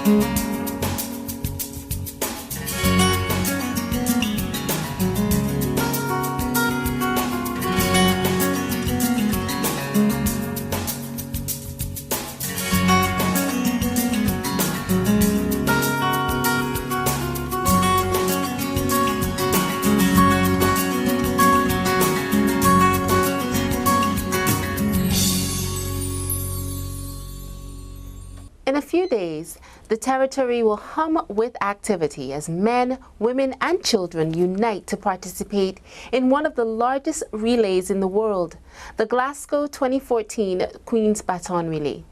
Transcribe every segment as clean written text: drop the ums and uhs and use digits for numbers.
In a few days, the territory will hum with activity as men, women and children unite to participate in one of the largest relays in the world, the Glasgow 2014 Queen's Baton Relay.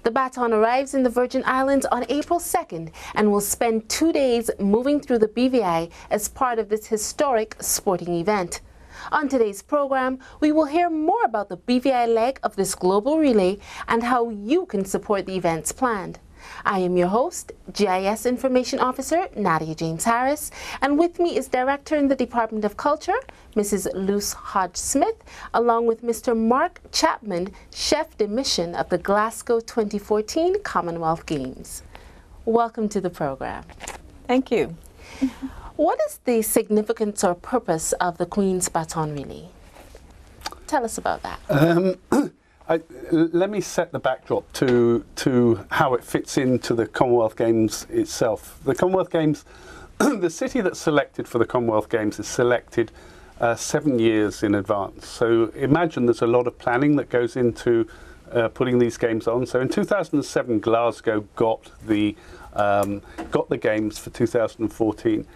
The Baton arrives in the Virgin Islands on April 2nd and will spend 2 days moving through the BVI as part of this historic sporting event. On today's program, we will hear more about the BVI leg of this global relay and how you can support the events planned. I am your host, GIS Information Officer Nadia James Harris, and with me is Director in the Department of Culture, Mrs. Luce Hodge-Smith, along with Mr. Mark Chapman, Chef de Mission of the Glasgow 2014 Commonwealth Games. Welcome to the program. Thank you. What is the significance or purpose of the Queen's Baton Relay? Tell us about that. Let me set the backdrop to how it fits into the Commonwealth Games itself. The Commonwealth Games, the city that's selected for the Commonwealth Games is selected 7 years in advance. So imagine there's a lot of planning that goes into putting these games on. So in 2007, Glasgow got the games for 2014.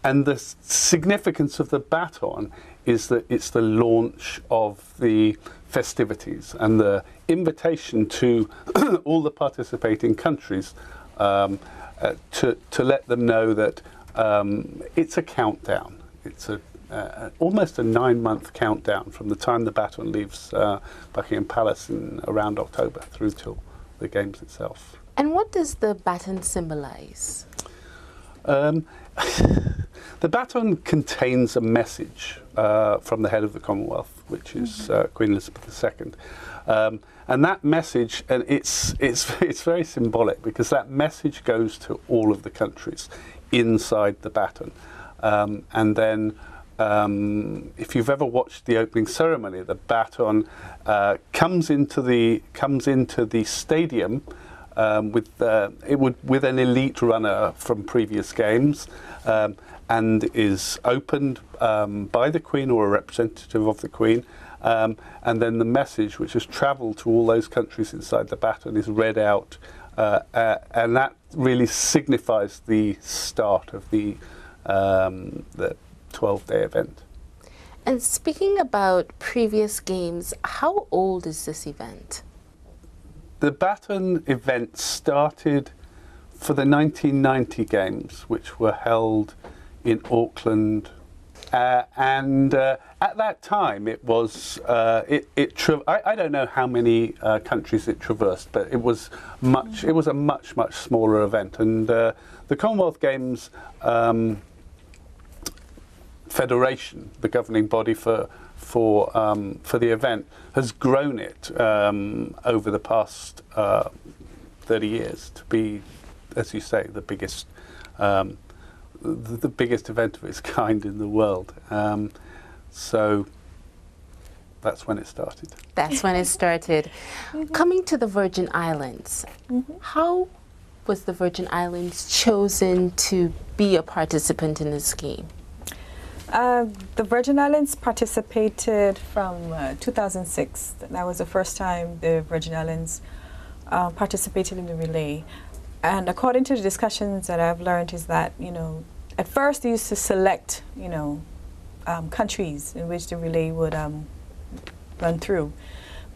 And the significance of the Baton is that it's the launch of the festivities and the invitation to all the participating countries to let them know that it's a countdown. It's almost a 9-month countdown from the time the Baton leaves Buckingham Palace in around October through till the Games itself. And what does the Baton symbolize? The Baton contains a message from the head of the Commonwealth, which is Queen Elizabeth II, and that message, and it's very symbolic because that message goes to all of the countries inside the Baton, and then if you've ever watched the opening ceremony, the Baton comes into the stadium. With an elite runner from previous games, and is opened by the Queen or a representative of the Queen, and then the message, which has travelled to all those countries inside the Baton, is read out, and that really signifies the start of the 12-day event. And speaking about previous games, how old is this event? The Baton event started for the 1990 Games, which were held in Auckland, and at that time it was I don't know how many countries it traversed, but it was a much smaller event, and the Commonwealth Games Federation, the governing body for the event, has grown it over the past 30 years to be, as you say, the biggest event of its kind in the world. So that's when it started. That's when it started. Coming to the Virgin Islands, how was the Virgin Islands chosen to be a participant in this game? The Virgin Islands participated from 2006. That was the first time the Virgin Islands participated in the relay. And according to the discussions that I've learned is that, at first they used to select, countries in which the relay would run through.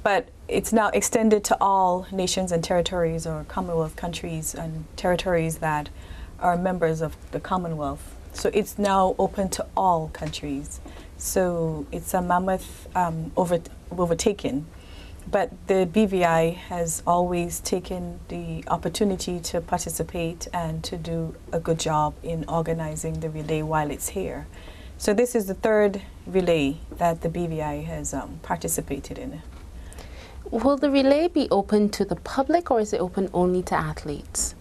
But it's now extended to all nations and territories, or Commonwealth countries and territories that are members of the Commonwealth. So it's now open to all countries. So it's a mammoth overtaking. But the BVI has always taken the opportunity to participate and to do a good job in organizing the relay while it's here. So this is the third relay that the BVI has participated in. Will the relay be open to the public, or is it open only to athletes?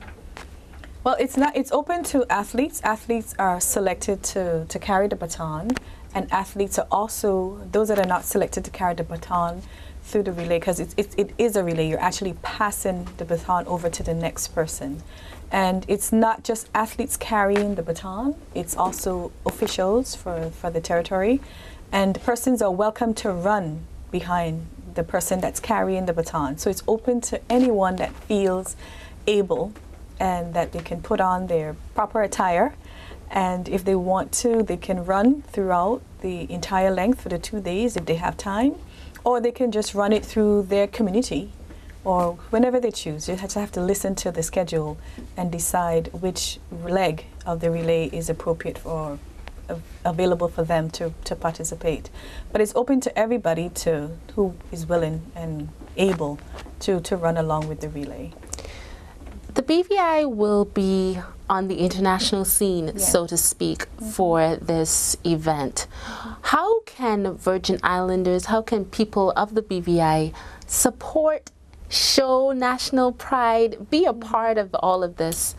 Well, it's not. It's open to athletes. Athletes are selected to carry the baton, and athletes are also those that are not selected to carry the baton through the relay, because it is a relay. You're actually passing the baton over to the next person. And it's not just athletes carrying the baton, it's also officials for the territory. And persons are welcome to run behind the person that's carrying the baton. So it's open to anyone that feels able and that they can put on their proper attire. And if they want to, they can run throughout the entire length for the 2 days if they have time. Or they can just run it through their community or whenever they choose. You have to listen to the schedule and decide which leg of the relay is appropriate for available for them to participate. But it's open to everybody who is willing and able to run along with the relay. The BVI will be on the international scene, so to speak, for this event. How can Virgin Islanders, how can people of the BVI support, show national pride, be a part of all of this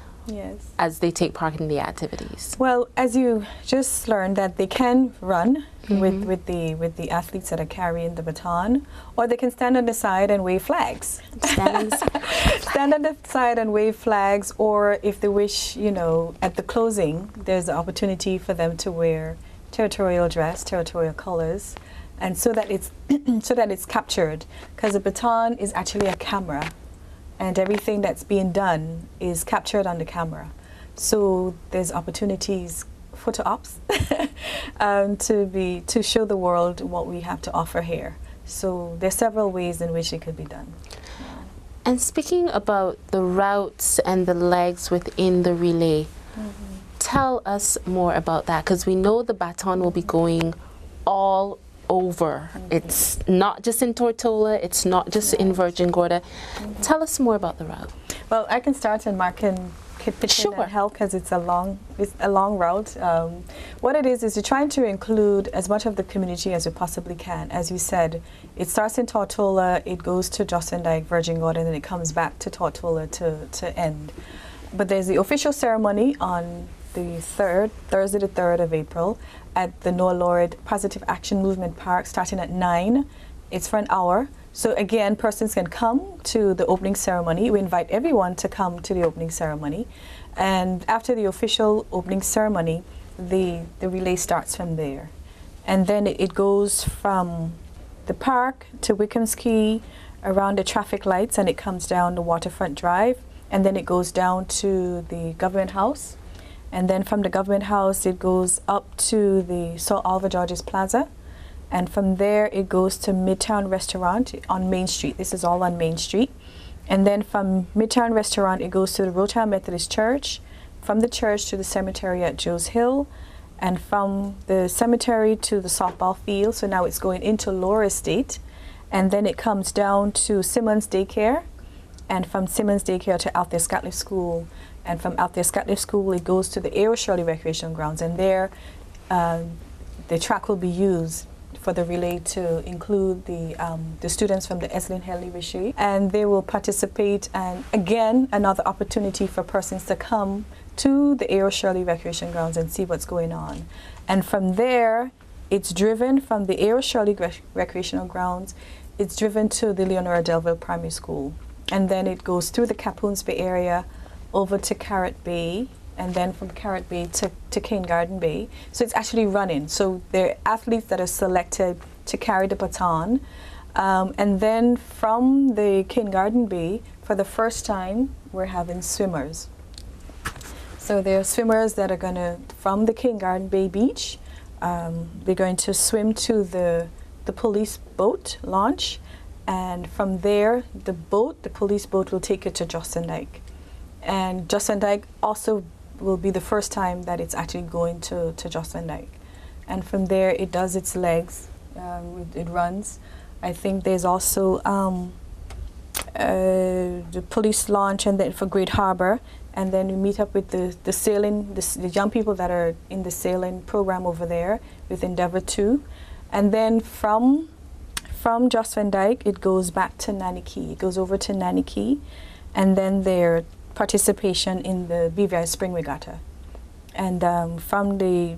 as they take part in the activities? Well, as you just learned, that they can run with the athletes that are carrying the baton, or they can stand on the side and wave flags. Stand on the side and wave flags, or if they wish, at the closing, there's the opportunity for them to wear territorial dress, territorial colors, and so that it's captured, because the baton is actually a camera, and everything that's being done is captured on the camera. So there's opportunities, photo ops, to show the world what we have to offer here. So there's several ways in which it could be done. And speaking about the routes and the legs within the relay, tell us more about that, because we know the baton will be going all over. It's not just in Tortola, it's not just in Virgin Gorda. Tell us more about the route. Well, I can start and Mark can pitch in and help, because it's a long route. What it is you're trying to include as much of the community as you possibly can. As you said, it starts in Tortola, it goes to Jocelyn Dyke, Virgin Gorda, and then it comes back to Tortola to end. But there's the official ceremony on the Thursday the 3rd of April at the Noah Lord Positive Action Movement Park, starting at 9. It's for an hour. So again, persons can come to the opening ceremony. We invite everyone to come to the opening ceremony. And after the official opening ceremony, the relay starts from there. And then it goes from the park to Wickham's Quay, around the traffic lights, and it comes down the Waterfront Drive. And then it goes down to the Government House. And then from the Government House, it goes up to the Sir Oliver George's Plaza. And from there, it goes to Midtown Restaurant on Main Street. This is all on Main Street. And then from Midtown Restaurant, it goes to the Rotown Methodist Church. From the church to the cemetery at Joe's Hill. And from the cemetery to the softball field. So now it's going into Lower Estate. And then it comes down to Simmons Daycare. And from Simmons Daycare to Althea Scotland School. And from Althea Scotland School, it goes to the Aero Shirley Recreation Grounds. And there, the track will be used for the relay to include the students from the Esslin Henley Richer. And they will participate. And again, another opportunity for persons to come to the Aero Shirley Recreation Grounds and see what's going on. And from there, it's driven from the Aero Shirley Recreational Grounds, it's driven to the Leonora Delville Primary School. And then it goes through the Capoons Bay area, over to Carrot Bay, and then from Carrot Bay to Cane Garden Bay. So it's actually running. So there are athletes that are selected to carry the baton. And then from the Cane Garden Bay, for the first time, we're having swimmers. So there are swimmers that are going to, from the Cane Garden Bay beach, they're going to swim to the police boat launch. And from there, the police boat will take you to Jocelyn Dyke. And Jocelyn Dyke also will be the first time that it's actually going to Jocelyn Dyke. And from there, it does its legs, it runs. I think there's also the police launch, and then for Great Harbor. And then we meet up with the sailing, the young people that are in the sailing program over there with Endeavour 2. And then from Jocelyn Dyke, it goes back to Nanny Key. It goes over to Nanny Key. And then there, participation in the BVI Spring Regatta. And from the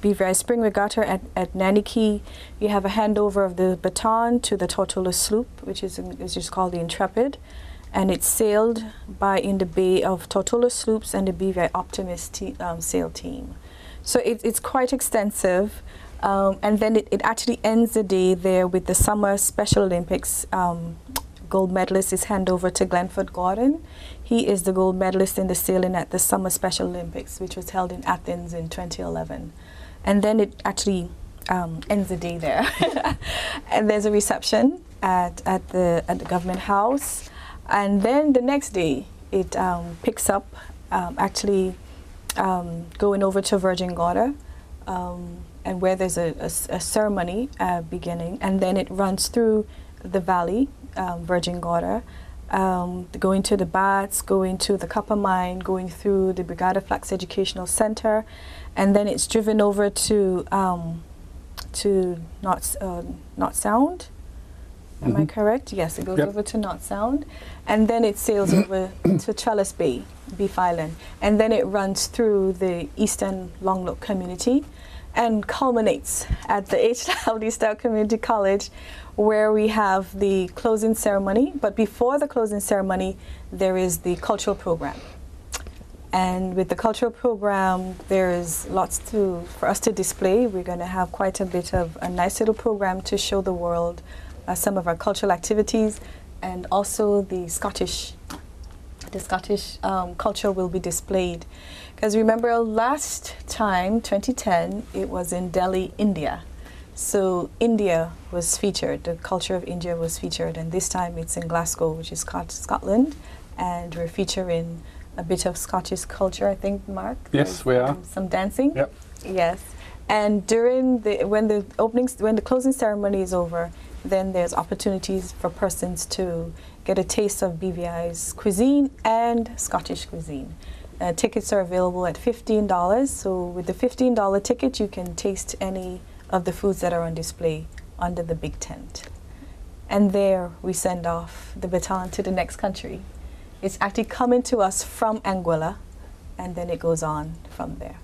BVI Spring Regatta at Naniki, you have a handover of the Baton to the Tortola sloop, which is just called the Intrepid. And it's sailed in the bay of Tortola sloops and the BVI Optimist sail team. So it's quite extensive. And then it actually ends the day there with the Summer Special Olympics. Gold medalist is handed over to Glenford Gordon. He is the gold medalist in the sailing at the Summer Special Olympics, which was held in Athens in 2011. And then it actually ends the day there. And there's a reception at the Government House. And then the next day, it picks up going over to Virgin Gorda, and where there's a ceremony beginning, and then it runs through the valley, Virgin Gorda, going to the Bats, going to the copper mine, going through the Brigada Flax Educational Center, and then it's driven over to Knot Sound. Am I correct? Yes, it goes over to Knot Sound, and then it sails over to Trellis Bay, Beef Island, and then it runs through the Eastern Longlook community and culminates at the H. Loudy Stout Community College, where we have the closing ceremony. But before the closing ceremony, there is the cultural program. And with the cultural program, there is lots for us to display. We're going to have quite a bit of a nice little program to show the world some of our cultural activities, and also the Scottish culture will be displayed. Because remember, last time, 2010, it was in Delhi, India. So India was featured, the culture of India was featured, and this time it's in Glasgow, which is Scotland, and we're featuring a bit of Scottish culture, I think, Mark? Yes, we are. Some dancing? Yep. Yes. And when the closing ceremony is over, then there's opportunities for persons to get a taste of BVI's cuisine and Scottish cuisine. Tickets are available at $15. So with the $15 ticket, you can taste any of the foods that are on display under the big tent. And there we send off the baton to the next country. It's actually coming to us from Anguilla, and then it goes on from there.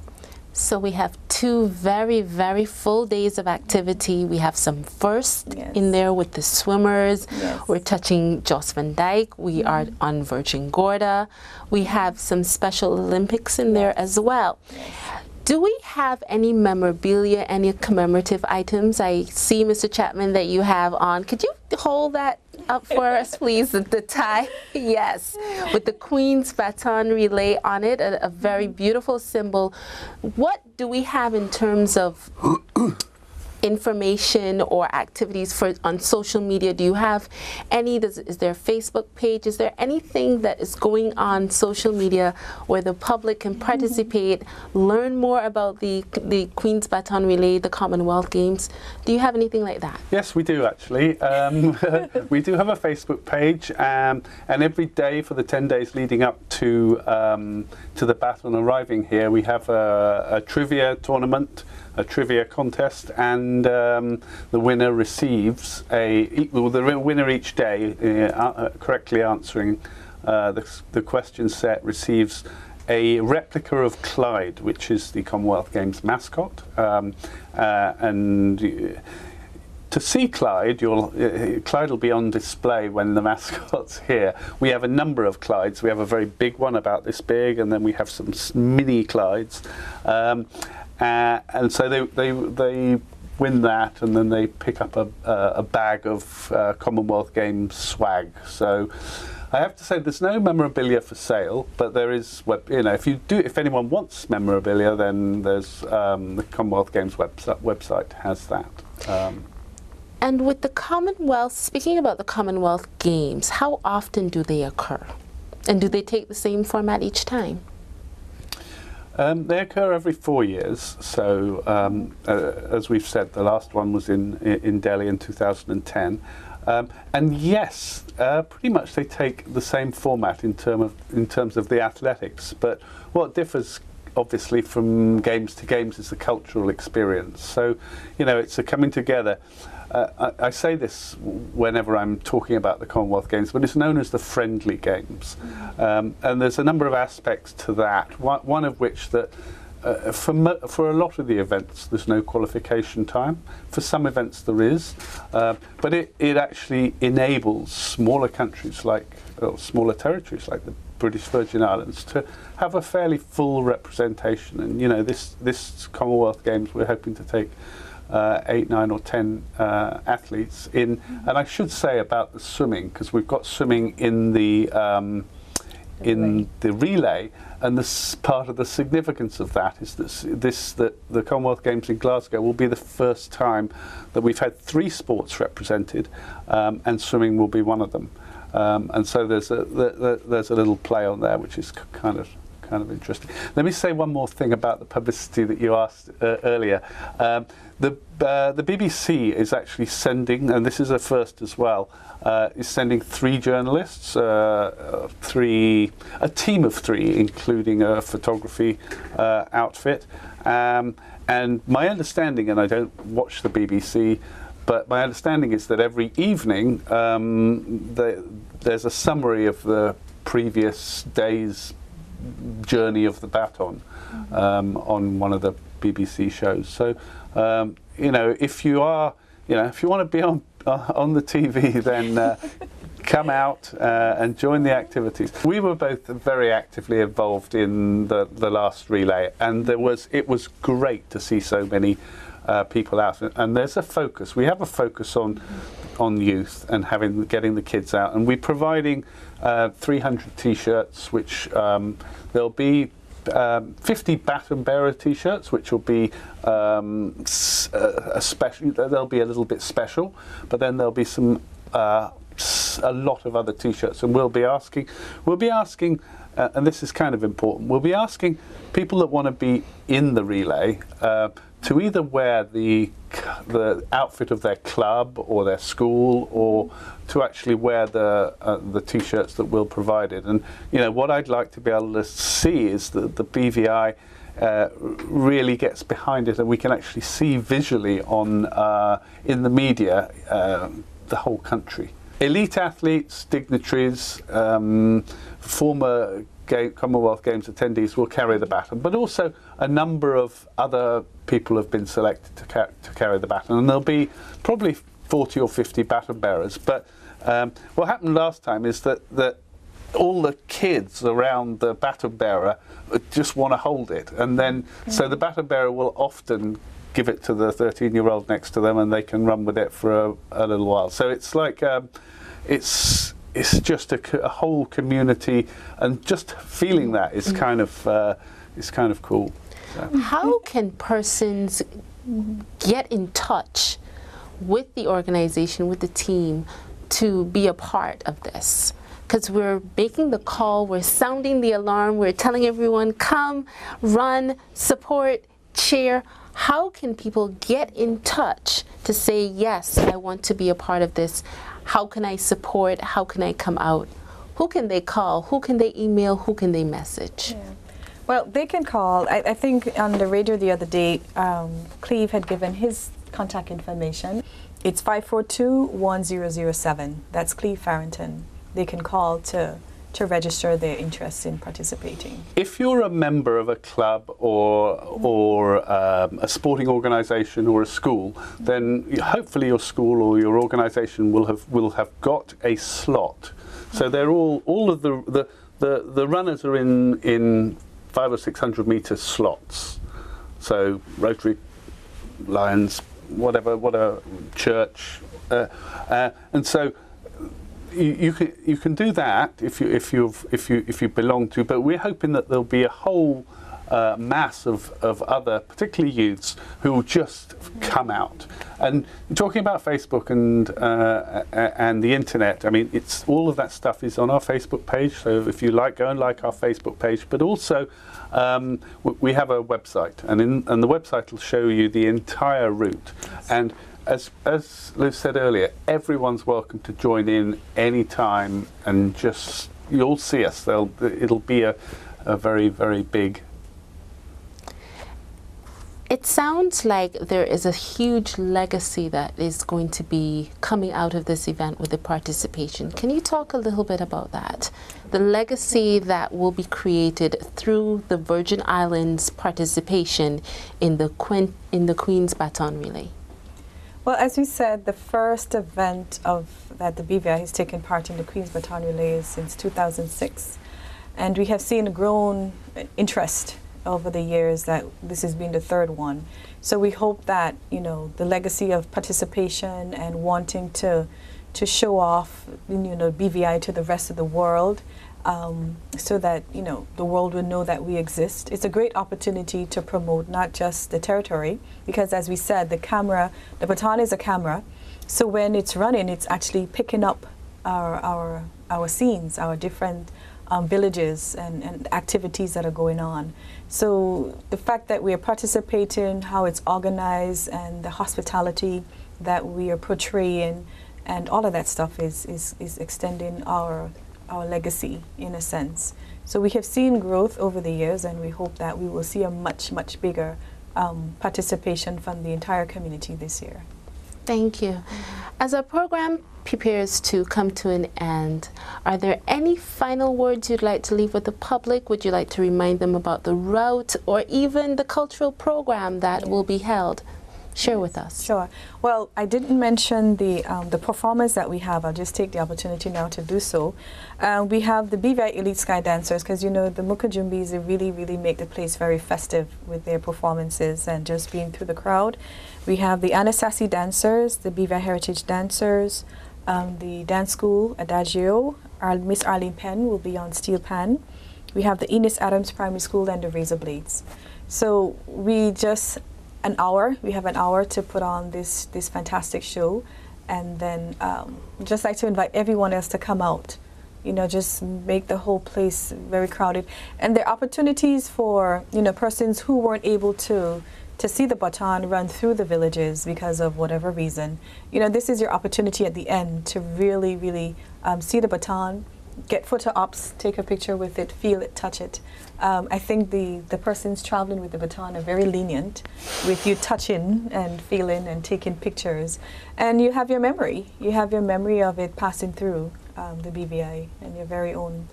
So we have 2 very, very full days of activity. We have some firsts in there with the swimmers. Yes. We're touching Joss Van Dyke. We are on Virgin Gorda. We have some Special Olympics in there as well. Yes. Do we have any memorabilia, any commemorative items? I see, Mr. Chapman, that you have on. Could you hold that up for us, please? The tie, yes, with the Queen's Baton relay on it, a very beautiful symbol. What do we have in terms of information or activities on social media? Do you have any? Is there a Facebook page? Is there anything that is going on social media where the public can participate, learn more about the Queen's Baton Relay, the Commonwealth Games? Do you have anything like that? Yes, we do actually. We do have a Facebook page, and every day for the 10 days leading up to the Baton arriving here, we have a trivia tournament, a trivia contest, and the winner receives the winner each day, correctly answering the question set, receives a replica of Clyde, which is the Commonwealth Games mascot, and to see Clyde, Clyde will be on display when the mascot's here. We have a number of Clydes. We have a very big one about this big, and then we have some mini Clydes. And so they win that, and then they pick up a bag of Commonwealth Games swag. So I have to say there's no memorabilia for sale, but there is, if anyone wants memorabilia, then there's the Commonwealth Games website has that. And with the Commonwealth, speaking about the Commonwealth Games, how often do they occur? And do they take the same format each time? They occur every 4 years. So, as we've said, the last one was in Delhi in 2010. And yes, pretty much they take the same format in terms of the athletics. But what differs, obviously, from games to games is the cultural experience. So, it's a coming together. I say this whenever I'm talking about the Commonwealth Games, but it's known as the friendly games. And there's a number of aspects to that, one of which that for a lot of the events there's no qualification time. For some events there is, but it actually enables smaller countries or smaller territories like the British Virgin Islands to have a fairly full representation. And this Commonwealth Games we're hoping to take 8, 9 or 10 athletes in. And I should say about the swimming, because we've got swimming in the relay, and this part of the significance of that is that the Commonwealth Games in Glasgow will be the first time that we've had 3 sports represented, and swimming will be one of them. And so there's a little play on there, which is kind of interesting. Let me say one more thing about the publicity that you asked earlier. The BBC is actually sending, and this is a first as well, is sending 3 journalists, a team of 3, including a photography outfit. And my understanding, and I don't watch the BBC, but my understanding is that every evening there's a summary of the previous day's journey of the Baton on one of the BBC shows. So if you want to be on the TV, then come out and join the activities. We were both very actively involved in the last relay, and it was great to see so many people out. And there's a focus. We have a focus on youth and getting the kids out, and we're providing 300 T-shirts, which there'll be 50 Baton bearer T-shirts, which will be a special. They'll be a little bit special, but then there'll be a lot of other T-shirts, and we'll be asking, and this is kind of important. We'll be asking people that want to be in the relay to either wear the outfit of their club or their school, or to actually wear the T-shirts that we'll provide it. And what I'd like to be able to see is that the BVI really gets behind it, and we can actually see visually in the media the whole country. Elite athletes, dignitaries, former Commonwealth Games attendees will carry the baton, but also a number of other people have been selected to carry the baton, and there'll be probably 40 or 50 baton bearers. But what happened last time is that all the kids around the baton bearer just want to hold it, and then so the baton bearer will often give it to the 13-year-old next to them, and they can run with it for a little while. So it's like it's just a whole community, and just feeling that is kind of cool. So. How can persons get in touch with the organization, with the team, to be a part of this? Because we're making the call, we're sounding the alarm, we're telling everyone, come, run, support, cheer. How can people get in touch to say, yes, I want to be a part of this? How can I support? How can I come out? Who can they call? Who can they email? Who can they message? Yeah. Well, they can call. I think on the radio the other day, Cleve had given his contact information. It's 542-1007. That's Cleve Farrington. They can call to register their interest in participating. If you're a member of a club or a sporting organisation or a school, then hopefully your school or your organisation will have got a slot. So they're all of the runners are in 500 or 600 metre slots. So Rotary, Lions, whatever church, and so. You can do that if you belong to, but we're hoping that there'll be a whole mass of other, particularly youths, who will just come out. And talking about Facebook and the internet, I mean, it's all of that stuff is on our Facebook page. So if you go and like our Facebook page. But also, we have a website, and the website will show you the entire route. And as Liz said earlier, everyone's welcome to join in any time, and just you'll see us. It'll be a very, very big. It sounds like there is a huge legacy that is going to be coming out of this event with the participation. Can you talk a little bit about that? The legacy that will be created through the Virgin Islands participation in the Queen's Baton Relay. Well, as we said, the first event that the BVI has taken part in the Queen's Baton Relay is since 2006. And we have seen a grown interest over the years that this has been the third one. So we hope that, the legacy of participation and wanting to show off, BVI to the rest of the world, so that, the world will know that we exist. It's a great opportunity to promote not just the territory, because as we said, the baton is a camera. So when it's running, it's actually picking up our scenes, our different villages and activities that are going on. So the fact that we are participating, how it's organized, and the hospitality that we are portraying, and all of that stuff is extending our legacy in a sense. So we have seen growth over the years, and we hope that we will see a much, much bigger participation from the entire community this year. Thank you. As our program prepares to come to an end, are there any final words you'd like to leave with the public? Would you like to remind them about the route or even the cultural program that will be held? Share with us. Sure. Well, I didn't mention the performers that we have. I'll just take the opportunity now to do so. We have the BVI Elite Sky Dancers, because the Mukajumbis, they really make the place very festive with their performances and just being through the crowd. We have the Anasazi Dancers, the BVI Heritage Dancers, the dance school Adagio. Miss Arlene Penn will be on steel pan. We have the Enos Adams Primary School and the Razor Blades. So we have an hour to put on this fantastic show, and then just like to invite everyone else to come out, just make the whole place very crowded. And there are opportunities for persons who weren't able to see the baton run through the villages because of whatever reason. This is your opportunity at the end to really see the baton, get photo ops, take a picture with it, feel it, touch it. I think the persons traveling with the baton are very lenient with you touching and feeling and taking pictures. And you have your memory. You have your memory of it passing through the BVI and your very own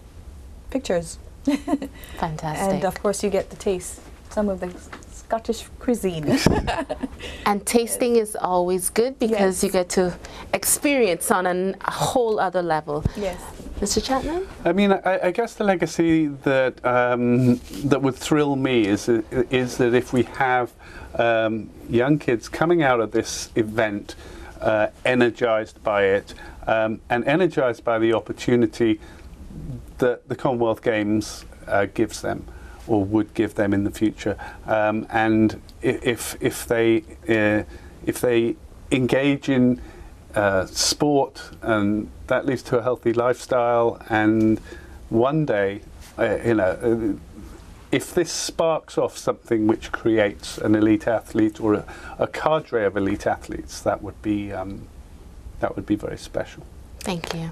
pictures. Fantastic. And of course you get to taste some of the Scottish cuisine. And tasting is always good because you get to experience on a whole other level. Yes. Mr. Chapman? I mean, I guess the legacy that that would thrill me is that if we have young kids coming out of this event energized by it and energized by the opportunity that the Commonwealth Games gives them, or would give them in the future, and if they engage in sport, and that leads to a healthy lifestyle, and one day, if this sparks off something which creates an elite athlete or a cadre of elite athletes, that would be very special. Thank you.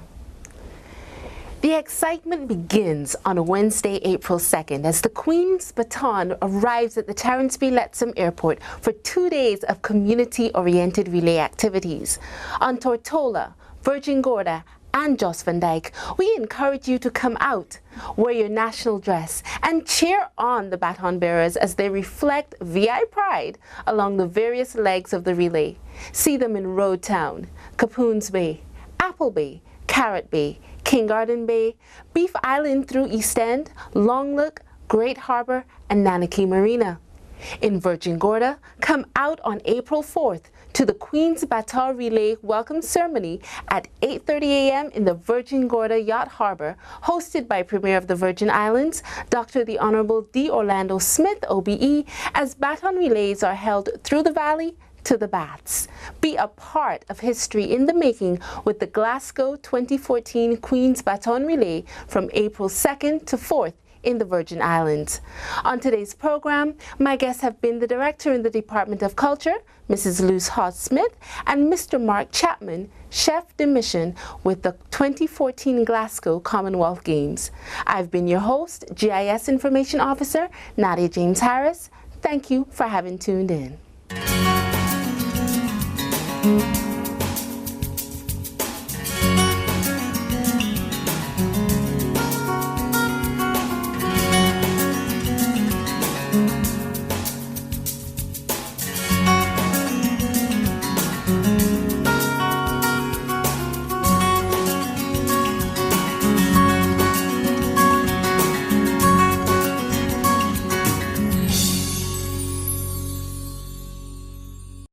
The excitement begins on Wednesday, April 2nd, as the Queen's Baton arrives at the Terrence B. Lettsome Airport for 2 days of community-oriented relay activities. On Tortola, Virgin Gorda, and Jos Van Dyke, we encourage you to come out, wear your national dress, and cheer on the baton bearers as they reflect VI pride along the various legs of the relay. See them in Road Town, Capoons Bay, Apple Bay, Carrot Bay, King Garden Bay, Beef Island through East End, Longlook, Great Harbour, and Nanaki Marina. In Virgin Gorda, come out on April 4th to the Queen's Baton Relay welcome ceremony at 8:30 a.m. in the Virgin Gorda Yacht Harbour, hosted by Premier of the Virgin Islands, Dr. the Honourable D. Orlando Smith, OBE, as baton relays are held through the valley to the Baths. Be a part of history in the making with the Glasgow 2014 Queen's Baton Relay from April 2nd to 4th in the Virgin Islands. On today's program, my guests have been the Director in the Department of Culture, Mrs. Luz Hodge-Smith, and Mr. Mark Chapman, Chef de Mission with the 2014 Glasgow Commonwealth Games. I've been your host, GIS Information Officer, Nadia James Harris. Thank you for having tuned in.